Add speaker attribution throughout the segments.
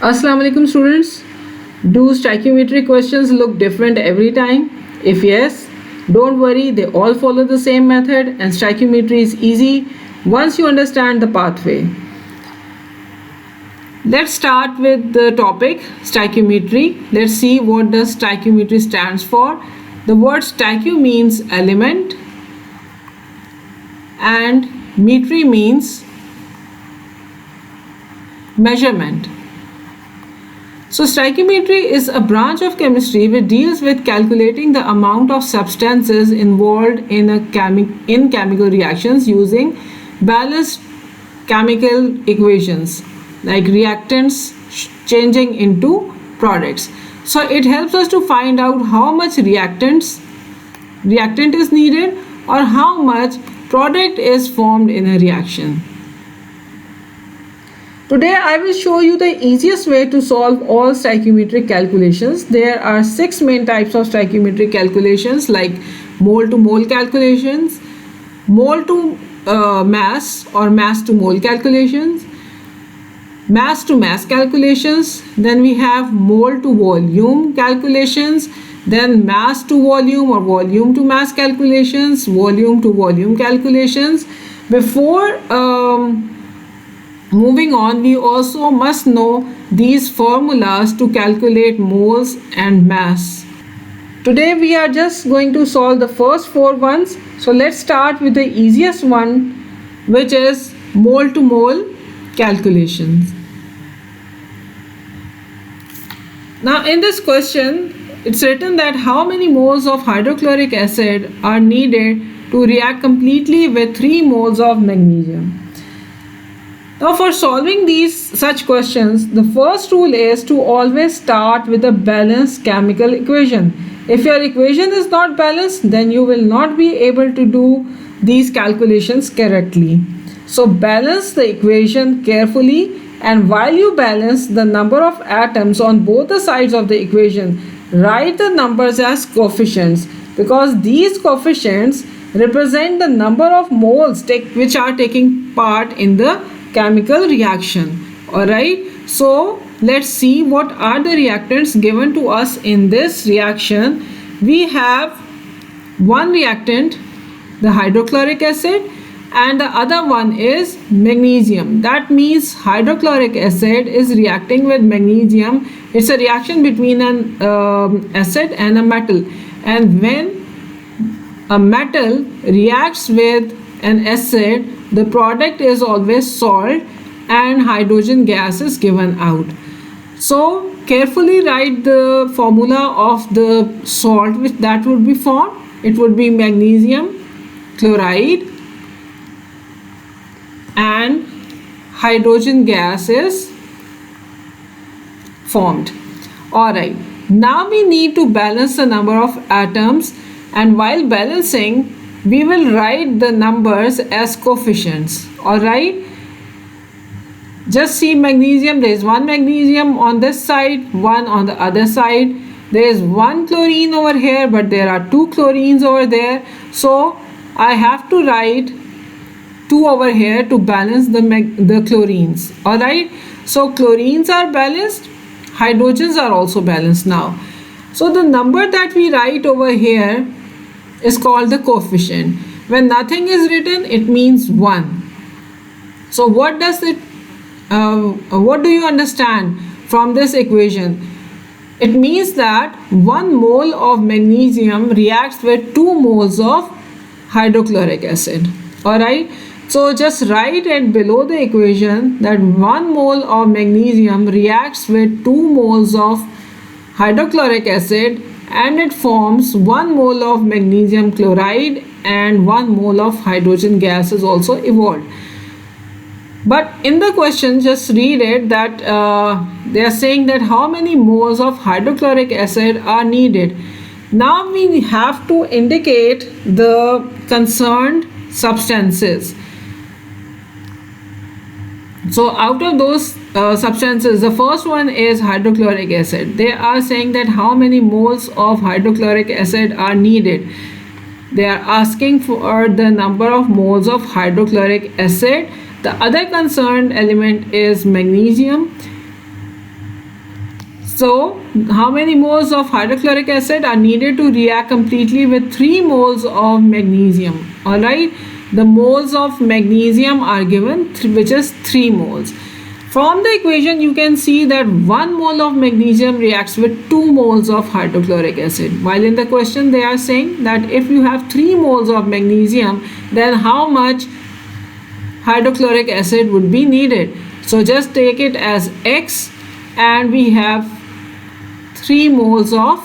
Speaker 1: Assalamu alaikum students. Do stoichiometry questions look different every time? If yes, don't worry, they all follow the same method and stoichiometry is easy once you understand the pathway. Let's start with the topic stoichiometry. Let's see what does stoichiometry stands for. The word stoichio means element and metry means measurement. So stoichiometry is a branch of chemistry which deals with calculating the amount of substances involved in chemical reactions using balanced chemical equations like reactants changing into products. So it helps us to find out how much reactant is needed or how much product is formed in a reaction. Today I will show you the easiest way to solve all stoichiometric calculations. There are 6 main types of stoichiometric calculations like mole to mole calculations, mole to mass or mass to mole calculations, mass to mass calculations, then we have mole to volume calculations, then mass to volume or volume to mass calculations, volume to volume calculations. Before moving on, we also must know these formulas to calculate moles and mass. Today we are just going to solve the first 4 ones. So let's start with the easiest one, which is mole to mole calculations. Now in this question, it's written that how many moles of hydrochloric acid are needed to react completely with 3 moles of magnesium. Now for solving such questions, the first rule is to always start with a balanced chemical equation. If your equation is not balanced, then you will not be able to do these calculations correctly. So balance the equation carefully, and while you balance the number of atoms on both the sides of the equation, write the numbers as coefficients, because these coefficients represent the number of moles which are taking part in the chemical reaction. Alright, so let's see what are the reactants given to us in this reaction. We have one reactant, the hydrochloric acid, and the other one is magnesium. That means hydrochloric acid is reacting with magnesium. It's a reaction between an acid and a metal, and when a metal reacts with an acid, the product is always salt and hydrogen gas is given out. So carefully write the formula of the salt which that would be formed. It would be magnesium chloride and hydrogen gas is formed. Alright, now we need to balance the number of atoms, and while balancing we will write the numbers as coefficients. Alright, just see magnesium, there is one magnesium on this side, one on the other side. There is one chlorine over here, but there are 2 chlorines over there, so I have to write 2 over here to balance the chlorines. Alright, so chlorines are balanced, hydrogens are also balanced now. So the number that we write over here is called the coefficient. When nothing is written, it means 1. So what do you understand from this equation? It means that 1 mole of magnesium reacts with 2 moles of hydrochloric acid. Alright, so just write it below the equation that 1 mole of magnesium reacts with 2 moles of hydrochloric acid, and it forms 1 mole of magnesium chloride and 1 mole of hydrogen gas is also evolved. But in the question, just read it that they are saying that how many moles of hydrochloric acid are needed. Now we have to indicate the concerned substances. So out of those substances, the first one is hydrochloric acid. They are saying that how many moles of hydrochloric acid are needed. They are asking for the number of moles of hydrochloric acid. The other concerned element is magnesium. So, how many moles of hydrochloric acid are needed to react completely with 3 moles of magnesium? Alright, the moles of magnesium are given, which is 3 moles. From the equation, you can see that 1 mole of magnesium reacts with 2 moles of hydrochloric acid. While in the question, they are saying that if you have 3 moles of magnesium, then how much hydrochloric acid would be needed? So just take it as X, and we have 3 moles of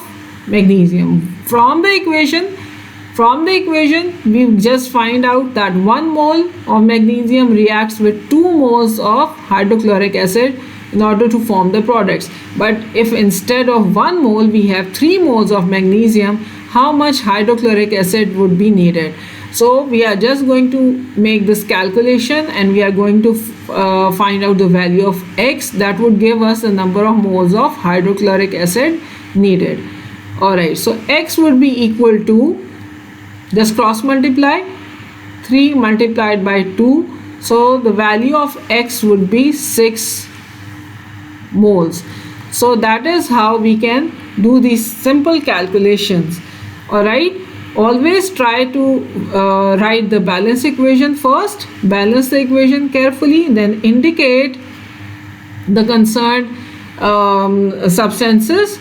Speaker 1: magnesium. From the equation, we just find out that 1 mole of magnesium reacts with 2 moles of hydrochloric acid in order to form the products. But if instead of 1 mole we have 3 moles of magnesium, how much hydrochloric acid would be needed? So we are just going to make this calculation, and we are going to find out the value of X. That would give us the number of moles of hydrochloric acid needed. Alright, so X would be equal to, just cross multiply, 3 multiplied by 2. So the value of X would be 6 moles. So that is how we can do these simple calculations. Alright, always try to write the balance equation first, balance the equation carefully, then indicate the concerned substances,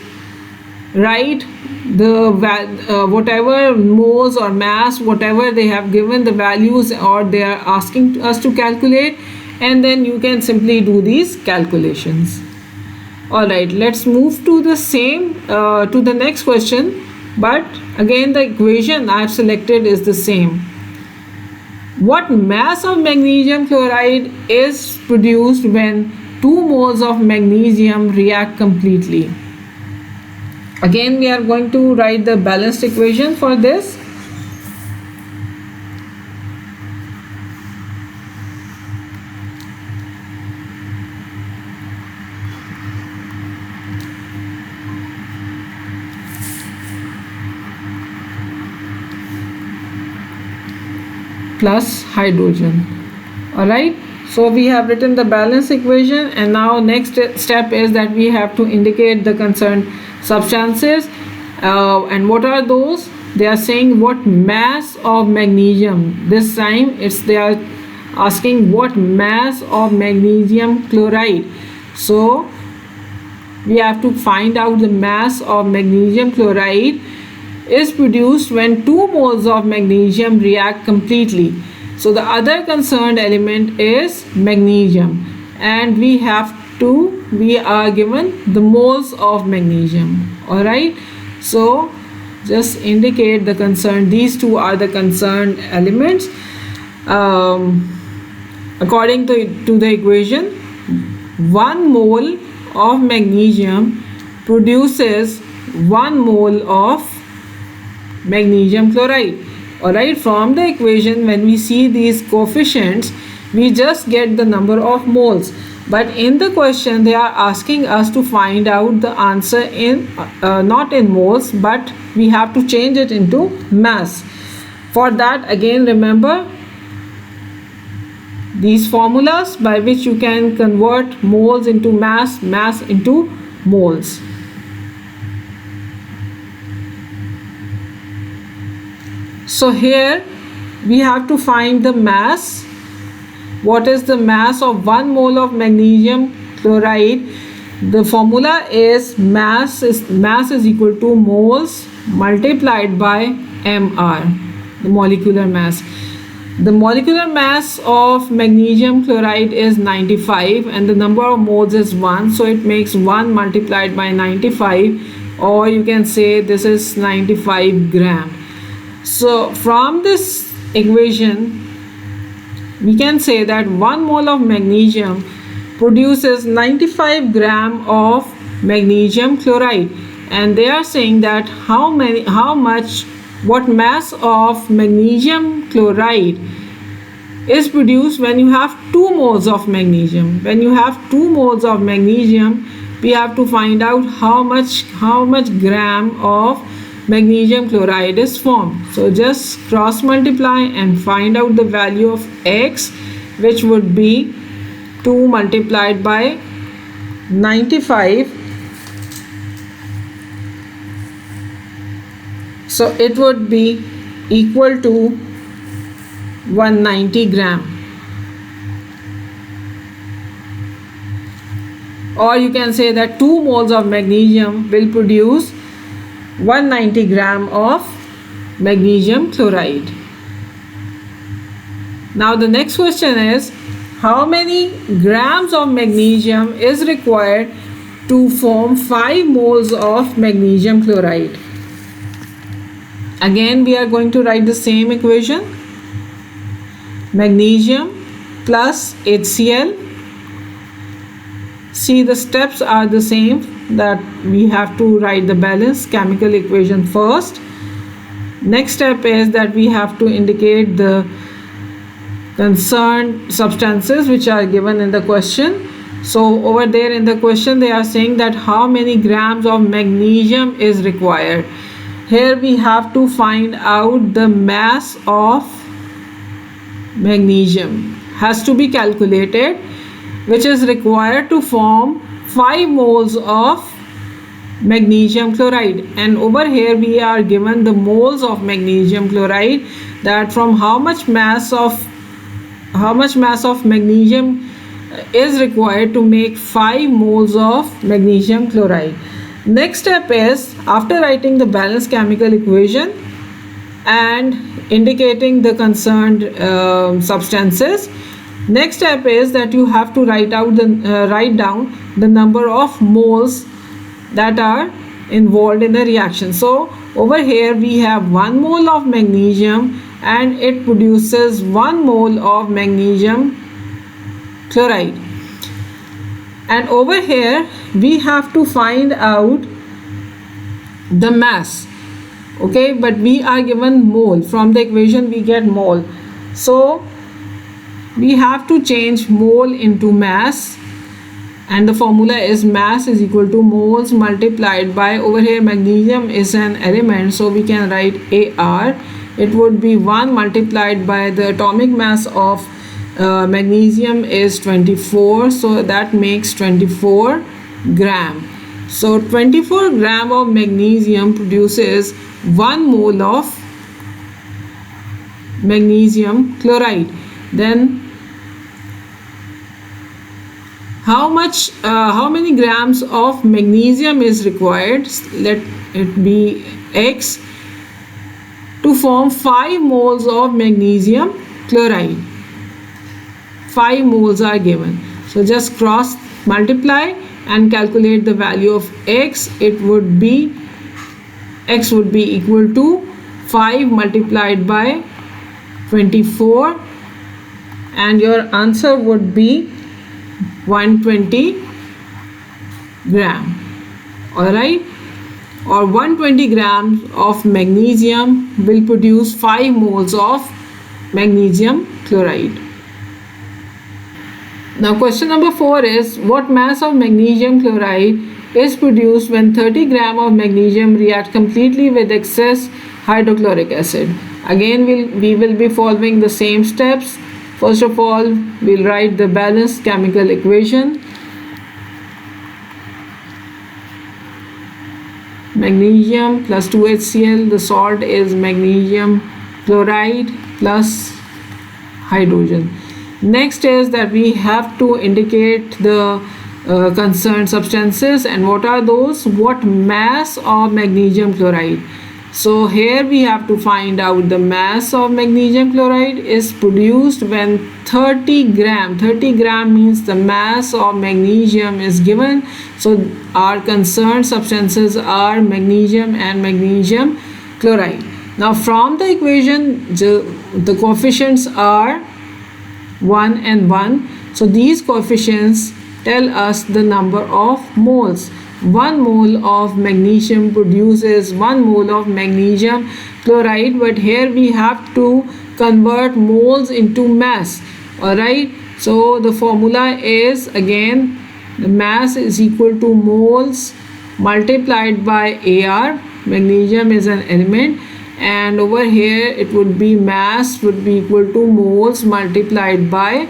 Speaker 1: write the whatever moles or mass, whatever they have given the values or they are asking us to calculate, and then you can simply do these calculations. Alright, let's move to the same to the next question, but again the equation I have selected is the same. What mass of magnesium chloride is produced when 2 moles of magnesium react completely? Again we are going to write the balanced equation for this. Plus hydrogen. Alright, so we have written the balance equation, and now next step is that we have to indicate the concerned substances, and what are those? They are saying what mass of magnesium. This time they are asking what mass of magnesium chloride. So we have to find out the mass of magnesium chloride is produced when 2 moles of magnesium react completely. So the other concerned element is magnesium, and we are given the moles of magnesium. Alright, so just indicate the concerned, these two are the concerned elements. According to the equation, 1 mole of magnesium produces 1 mole of magnesium chloride. Alright, from the equation when we see these coefficients, we just get the number of moles, but in the question they are asking us to find out the answer in not in moles, but we have to change it into mass. For that, again remember these formulas by which you can convert moles into mass, mass into moles. So here we have to find the mass. What is the mass of 1 mole of magnesium chloride? The formula is mass is equal to moles multiplied by mR, the molecular mass. The molecular mass of magnesium chloride is 95 and the number of moles is 1, so it makes 1 multiplied by 95, or you can say this is 95 gram. So from this equation we can say that 1 mole of magnesium produces 95 gram of magnesium chloride, and they are saying that what mass of magnesium chloride is produced when you have 2 moles of magnesium. When you have 2 moles of magnesium, we have to find out how much gram of magnesium chloride is formed. So just cross multiply and find out the value of X, which would be 2 multiplied by 95, So it would be equal to 190 gram. Or you can say that 2 moles of magnesium will produce 190 gram of magnesium chloride. Now the next question is, how many grams of magnesium is required to form 5 moles of magnesium chloride? Again we are going to write the same equation. Magnesium plus HCl. See, the steps are the same, that we have to write the balanced chemical equation first. Next step is that we have to indicate the concerned substances which are given in the question. So over there in the question they are saying that how many grams of magnesium is required. Here we have to find out the mass of magnesium, has to be calculated, which is required to form 5 moles of magnesium chloride. And over here we are given the moles of magnesium chloride, that from how much mass of magnesium is required to make 5 moles of magnesium chloride. Next step is, after writing the balanced chemical equation and indicating the concerned substances, next step is that you have to write down the number of moles that are involved in the reaction. So over here we have 1 mole of magnesium and it produces 1 mole of magnesium chloride. And over here we have to find out the mass. Okay, but we are given mole. From the equation we get mole. So we have to change mole into mass, and the formula is mass is equal to moles multiplied by, over here magnesium is an element, so we can write AR. It would be 1 multiplied by the atomic mass of magnesium is 24, so that makes 24 gram. So 24 gram of magnesium produces 1 mole of magnesium chloride. Then how many grams of magnesium is required? Let it be X, to form 5 moles of magnesium chloride. 5 moles are given, so just cross multiply and calculate the value of X. It would be, X would be equal to 5 multiplied by 24, and your answer would be 120 gram. Alright, or 120 grams of magnesium will produce 5 moles of magnesium chloride. Now question number 4 is, what mass of magnesium chloride is produced when 30 gram of magnesium react completely with excess hydrochloric acid? Again we will be following the same steps. First of all, we'll write the balanced chemical equation. Magnesium plus 2HCl, the salt is magnesium chloride plus hydrogen. Next is that we have to indicate the concerned substances, and what are those? What mass of magnesium chloride? So here we have to find out the mass of magnesium chloride is produced when 30 gram means the mass of magnesium is given. So our concerned substances are magnesium and magnesium chloride. Now from the equation the coefficients are 1 and 1. So these coefficients tell us the number of moles. 1 mole of magnesium produces 1 mole of magnesium chloride, but here we have to convert moles into mass. Alright, so the formula is, again, the mass is equal to moles multiplied by AR. Magnesium is an element, and over here it would be mass would be equal to moles multiplied by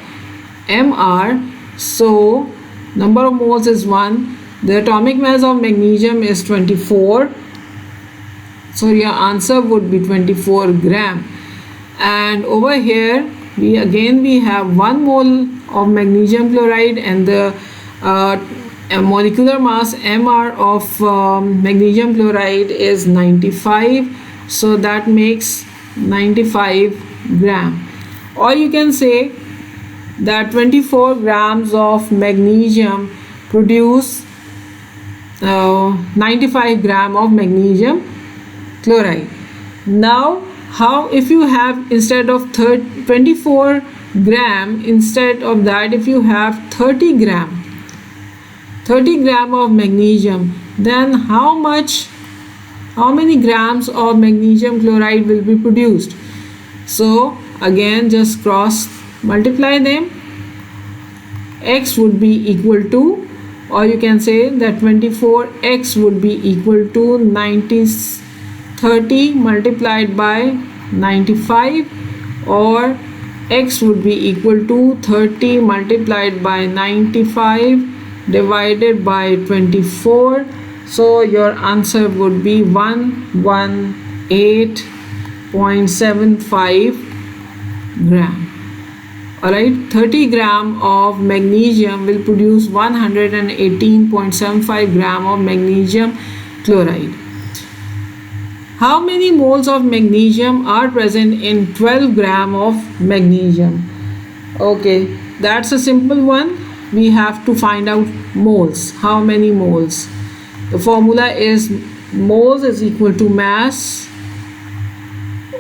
Speaker 1: MR. So number of moles is 1. The atomic mass of magnesium is 24. So your answer would be 24 gram. And over here we have 1 mole of magnesium chloride, and the molecular mass mR of magnesium chloride is 95, so that makes 95 gram. Or you can say that 24 grams of magnesium produce 95 gram of magnesium chloride. Now how, if you have instead of 24 gram, instead of that if you have 30 gram of magnesium, then how many grams of magnesium chloride will be produced? So again, just cross multiply them. X would be equal to, or you can say that 24x would be equal to 30 multiplied by 95, or x would be equal to 30 multiplied by 95 divided by 24. So your answer would be 118.75 gram. Alright, 30 gram of magnesium will produce 118.75 gram of magnesium chloride. How many moles of magnesium are present in 12 gram of magnesium? Okay, that's a simple one. We have to find out moles. How many moles? The formula is moles is equal to mass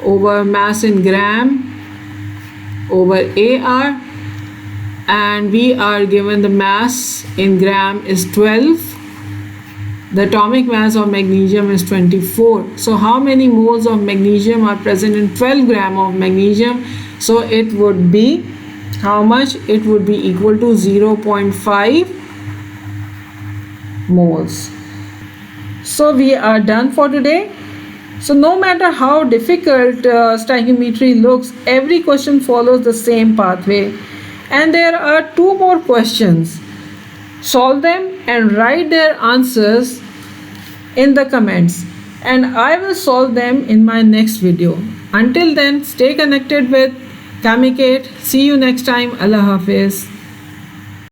Speaker 1: over mass in gram over AR, and we are given the mass in gram is 12. The atomic mass of magnesium is 24. So how many moles of magnesium are present in 12 gram of magnesium? So it would be how much? It would be equal to 0.5 moles. So we are done for today. So no matter how difficult stoichiometry looks, every question follows the same pathway. And there are 2 more questions. Solve them and write their answers in the comments, and I will solve them in my next video. Until then, stay connected with Chemicate. See you next time. Allah Hafiz.